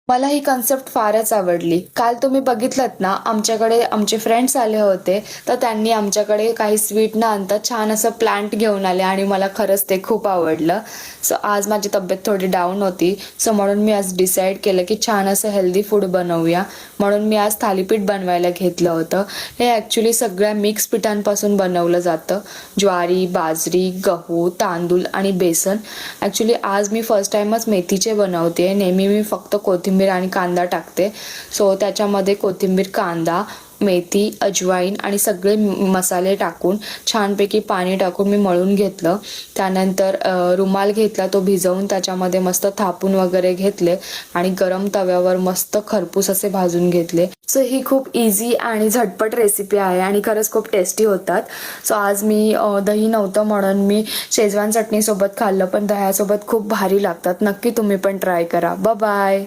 मला ही कन्सेप्ट फारच आवडली. काल तुम्ही बघितलत ना, आमच्याकडे आमचे फ्रेंड्स आले होते, तर त्यांनी आमच्याकडे काही स्वीट न आणता छान असं प्लांट घेऊन आले आणि मला खरंच ते खूप आवडलं. सो आज माझी तब्येत थोडी डाऊन होती, सो म्हणून मी आज डिसाईड केलं की छान असं हेल्दी फूड बनवूया. म्हणून मी आज थालीपीठ बनवायला घेतलं होतं. हे ॲक्च्युली सगळ्या मिक्स पिठांपासून बनवलं जातं. ज्वारी, बाजरी, गहू, तांदूळ आणि बेसन. ॲक्च्युली आज मी फर्स्ट टाईमच मेथीचे बनवते. नेहमी मी फक्त कोथिंबीर आणि कांदा टाकते. सो त्याच्यामध्ये कोथिंबीर, कांदा, मेथी, अजवाईन आणि सगळे मसाले टाकून छानपैकी पाणी टाकून मी मळून घेतलं. त्यानंतर रुमाल घेतला, तो भिजवून त्याच्यामध्ये मस्त थापून वगैरे घेतले आणि गरम तव्यावर मस्त खरपूस असे भाजून घेतले. सो ही खूप इझी आणि झटपट रेसिपी आहे आणि खरंच खूप टेस्टी होतात. सो आज मी दही नव्हतं म्हणून मी शेजवान चटणीसोबत खाल्लं, पण दह्यासोबत खूप भारी लागतात. नक्की तुम्ही पण ट्राय करा. बाय.